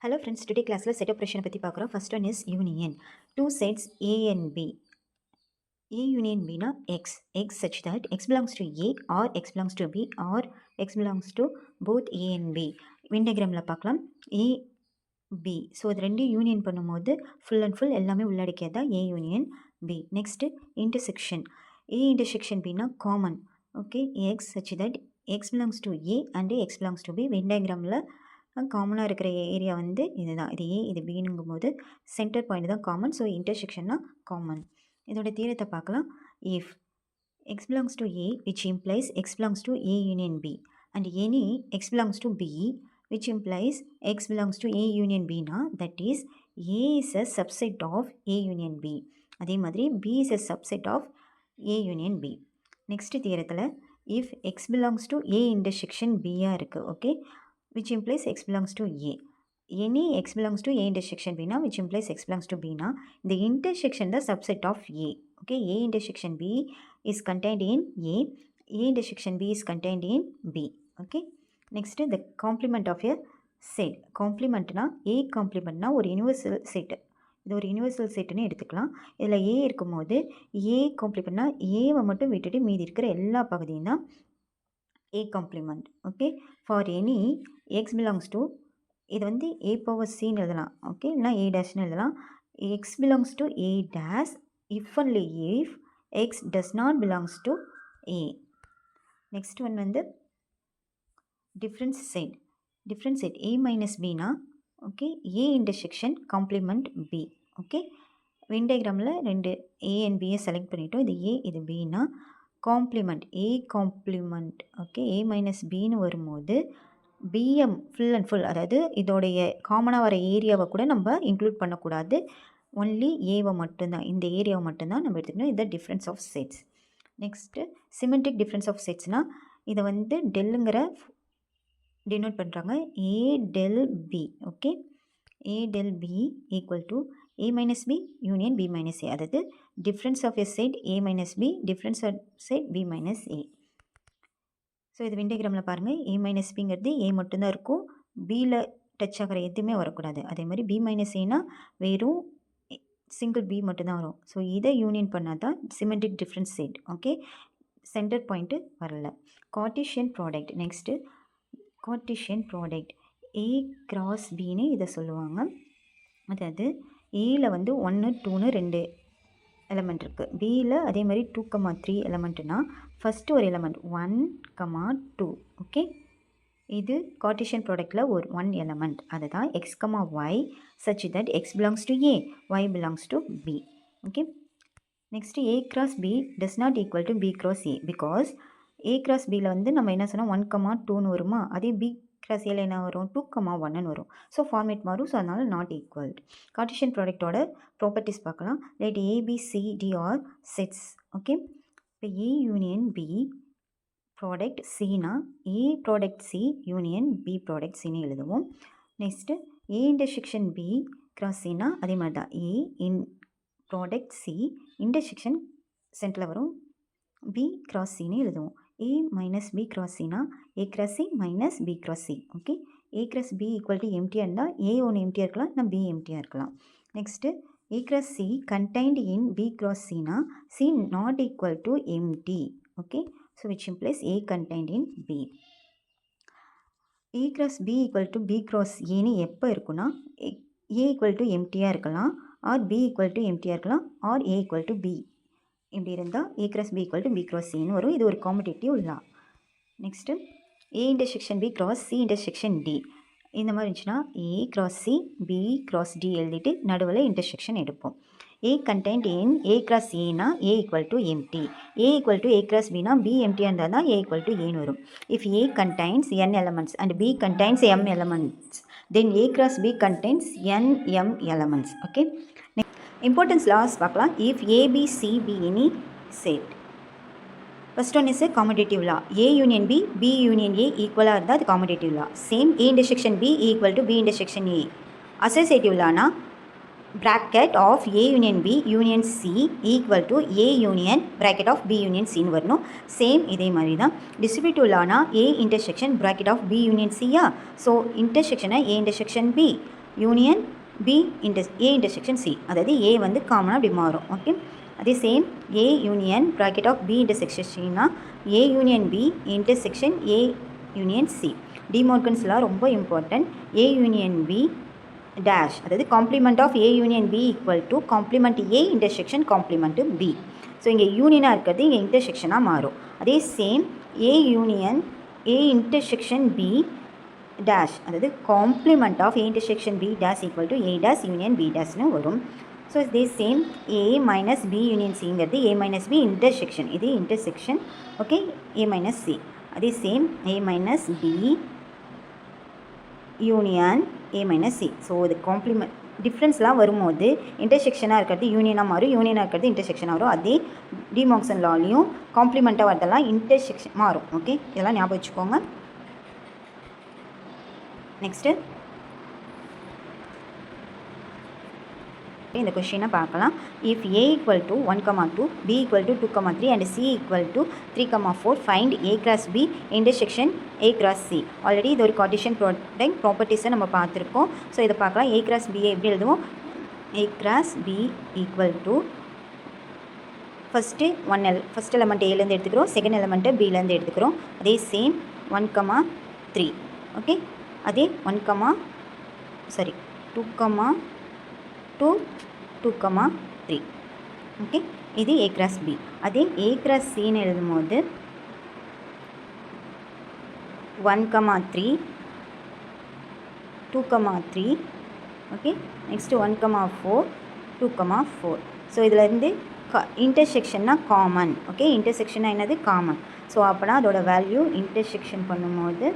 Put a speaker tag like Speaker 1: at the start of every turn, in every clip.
Speaker 1: Hello friends, today class la set operation பத்தி பார்க்குறோம். First one is union. Two sets A and B. A union B na x such that x belongs to A or x belongs to B or x belongs to both A and B. Venn diagramல பார்க்கலாம் A B. So இது ரெண்டு union பண்ணும்போது full and full எல்லாமே உள்ளடக்கியது தான் A union B. Next intersection A intersection Bனா common. Okay, x such that x belongs to A and x belongs to B. Venn டயக்ராமில் காமனாக இருக்கிற ஏரியா வந்து இதுதான். இது ஏ இது பின்னுங்கும் போது சென்டர் பாயிண்ட் தான் காமன். ஸோ இன்டர்செக்ஷன்னா காமன். இதோட தீரத்தை பார்க்கலாம். If x belongs to A which implies x belongs to A union B and any x belongs to B which implies x belongs to A union B na, that is A is a subset of A union B. அதே மாதிரி B is a subset of A union B. Next தீரத்தில் if x belongs to A intersection B இருக்குது. Okay, which implies x belongs to A. Any x belongs to A intersection B na, which implies x belongs to B na, the intersection the subset of A. Okay, A intersection B is contained in A intersection B is contained in B. Okay, next the complement of a set. Complement na A complement na ஒரு universal set. இது ஒரு universal செட்டுன்னு எடுத்துக்கலாம். இதில் ஏ இருக்கும்போது ஏ காம்ப்ளிமெண்ட்னா ஏவை மட்டும் விட்டுட்டு மீதி இருக்கிற எல்லா பகுதியும் தான் A complement. Okay, for any X belongs to இது வந்து A பவர் சின்னு எழுதலாம். ஓகே, இல்லைனா A டேஷ்னு எழுதலாம். X belongs to A dash if only if x does not belongs to A. Next one வந்து difference set. Difference set A minus பினா okay A intersection complement B. Okay, Venn டயக்ராமில் ரெண்டு A and Bயை select பண்ணிட்டோம். இது A இது Bனா complement A complement. Okay, A minus பின்னு வரும்போது பிஎம் ஃபுல் அண்ட் ஃபுல், அதாவது இதோடைய காமனாக வர ஏரியாவை கூட நம்ம இன்க்ளூட் பண்ணக்கூடாது. ஒன்லி ஏவை மட்டும்தான், இந்த ஏரியாவை மட்டும்தான் நம்ம எடுத்துக்கணும். இதுதான் difference of sets. Next symmetric difference of செட்ஸ்னால் இதை வந்து டெல்லுங்கிற டினோட் பண்ணுறாங்க. A del B. Okay, A del B equal to A minus B union B minus A. அதாவது difference of a set A minus B, difference of set B minus A. So இது when டயக்ராமில் பாருங்கள். A minus Bங்கிறது A மட்டும்தான் இருக்கும், Bயில் touch ஆகிற எதுவுமே வரக்கூடாது. அதே மாதிரி B minus Aனா வெறும் சிங்கிள் B மட்டும்தான் வரும். ஸோ இதை யூனியன் பண்ணால் தான் symmetric difference set. Okay, center point வரல. Cartesian product. Next Cartesian product A cross Bன்னு இதை சொல்லுவாங்க. அதாவது ஏல வந்து 1 2ன்னு 2 எலமெண்ட் இருக்குது. பியில் அதே மாதிரி 2,3 எலமெண்ட்டுனா ஃபஸ்ட்டு ஒரு எலமெண்ட் 1,2. ஓகே, இது கார்ட்டீசியன் ப்ராடக்டில் ஒரு 1 எலமெண்ட். அதுதான் x, y such that x belongs to A, y belongs to B. Okay, next A cross B does not equal to B cross A because A cross Bயில் வந்து நம்ம என்ன சொன்னோம் 1,2ன்னு வருமா, அதே B cross ஏல என்ன வரும் 2,1ன்னு வரும். ஸோ ஃபார்மேட் மாறும். ஸோ அதனால் நாட் ஈக்குவல். கார்ட்டீசியன் ப்ராடக்டோட ப்ராப்பர்ட்டிஸ் பார்க்கலாம். Let ABCD are sets. Okay, இப்போ A யூனியன் B ப்ராடக்ட் சினா A product C union B product சின்னு எழுதுவோம். Next A intersection B cross சினா அதே மாதிரி தான் A in product C intersection சென்டரில் வரும் B கிராஸ் சின்னு எழுதுவோம். A minus B cross C na A cross C minus B cross C. Okay, A cross B equal to empty இருந்தால் A ஒன்று எம்டியாக இருக்கலாம், நான் B எம்டியாக இருக்கலாம். Next A cross C contained in B cross C na C not equal to empty. Okay, so which implies A contained in B. A cross B equal to B cross Aன்னு எப்போ இருக்குன்னா A equal to எம்டியாக இருக்கலாம், R B equal to எம்டியாக இருக்கலாம், R A equal to B. இப்படி இருந்தால் A cross B equal to B cross Cன்னு வரும். இது ஒரு competitive law. Next A intersection B cross C intersection D இந்த மாதிரி இருந்துச்சுன்னா A cross C B cross D எழுதிட்டு நடுவில் இன்டர்செக்ஷன் எடுப்போம். A contained in A cross Aனா A equal to empty. A equal to A cross Bனா B எம்டியாக இருந்தால் தான் A equal to Aன்னு வரும். If A contains n elements and B contains m elements, then A cross B contains n m elements. Okay, importance laws பார்க்கலாம். If A B C B any set. First one is a commutative law. A union B, B union A equal இருந்தால் அது commutative law. Same A intersection B equal to B intersection A. Associative law na bracket of A union B union C equal to A union bracket of B union C ன்னு வரணும். Same இதே மாதிரி தான். Distributive lawனா A intersection bracket of B union C யா. So இன்டர்செக்ஷனை A intersection B, union B A intersection C, அதாவது A வந்து காமனாக அப்படி மாறும். ஓகே, அதே same A union bracket of B intersection சினா A union B intersection A union C. டிமார்கன்ஸ்லாம் ரொம்ப important. A union B dash, அதாவது complement of A union B equal to complement A intersection complement B. So இங்கே யூனியனாக இருக்கிறது இங்கே இன்டர்செக்ஷனாக மாறும். அதே same A union A intersection B dash, அதாவது complement of A intersection B dash equal to A dash union B டேஷ்னு வரும். ஸோ இதே same A minus B union சிங்கிறது ஏ மைனஸ் பி இன்டர்செக்ஷன், இது intersection. Okay, A minus C. அதே same A minus B union A minus C. So இது complement டிஃப்ரென்ஸ்லாம் வரும்போது இன்டர்செக்ஷனாக இருக்கிறது யூனியனாக மாறும், யூனியனாக இருக்கிறது இன்டர்செக்ஷனாக வரும். அதே டிமார்கன் லாலையும் காம்ப்ளிமெண்ட்டாக வரதெல்லாம் இன்டர்செக்ஷன் மாறும். ஓகே, இதெல்லாம் ஞாபகம் வச்சுக்கோங்க. நெக்ஸ்ட்டு இந்த கொஷினை பார்க்கலாம். If A equal to 1,2, B equal to 2,3 and C equal to 3,4, find A cross B intersection A cross C. Already இது ஒரு கார்ட்டீசியன் ப்ராடக்ட் ப்ராப்பர்ட்டிஸை நம்ம பார்த்துருக்கோம். ஸோ இதை பார்க்கலாம். ஏ கிராஸ் பியை எப்படி எழுதுவோம்? A cross B equal to first element ஏலேருந்து எடுத்துக்கிறோம், செகண்ட் எலமெண்ட்டை பிலேருந்து எடுத்துக்கிறோம். அதே சேம் 1,3. ஓகே, அதே 2,2, 2,3. ஓகே, இது ஏ கிராஸ் பி. அதே ஏ கிராஸ் சின்னு எழுதும்போது 1,3, 2,3. Okay, next 1,4, 2,4. ஸோ இதிலேருந்து இன்டர்செக்ஷன்னா காமன். ஓகே, இன்டர்செக்ஷனாக என்னது? காமன். ஸோ அப்போனா அதோட வேல்யூ இன்டர்செக்ஷன் பண்ணும்போது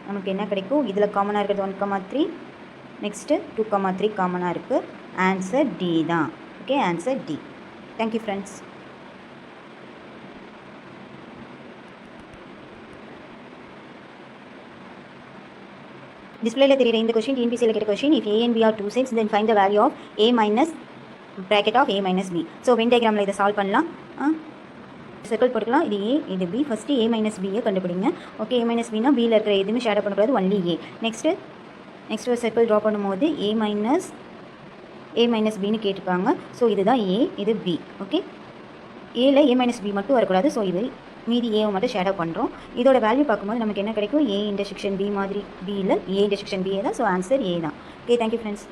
Speaker 1: நமக்கு என்ன கிடைக்கும்? இதில் காமனாக இருக்கிறது 1,3, நெக்ஸ்ட்டு 2,3 காமனாக இருக்குது. ஆன்சர் டி தான். Okay, answer D. Thank you friends. டிஸ்பிளேல தெரியுற இந்த கொஸ்டின் டிஎன்பிசியில் கேட்ட question. If A and B are two sets then find the value of A minus bracket of A minus B. So Venn டயக்ராமில் இதை சால்வ் பண்ணலாம். Circle போட்டுக்கலாம். இது ஏ, இது பி. ஃபஸ்ட்டு ஏ மைனஸ் பியை கண்டுபிடிங்க. ஓகே, ஏ மைனஸ் பின்னா பியில் இருக்கிற எதுவுமே ஷேடோ பண்ணக்கூடாது, ஒன்லி ஏ. நெக்ஸ்ட்டு ஒரு சர்க்கிள் ட்ரா பண்ணும்போது ஏ மைனஸ் பின்னு கேட்டிருக்காங்க. ஸோ இதுதான் ஏ, இது பி. ஓகே, ஏல ஏ மைனஸ் பி மட்டும் வரக்கூடாது. ஸோ இது மீதி ஏவை மட்டும் ஷேடோ பண்ணுறோம். இதோட வேல்யூ பார்க்கும்போது நமக்கு என்ன கிடைக்கும்? ஏ இன்டர்செக்ஷன் பி மாதிரி, பியில் ஏ இன்டர்செக்ஷன் பி தான். ஸோ ஆன்சர் ஏ தான். Okay, thank you friends.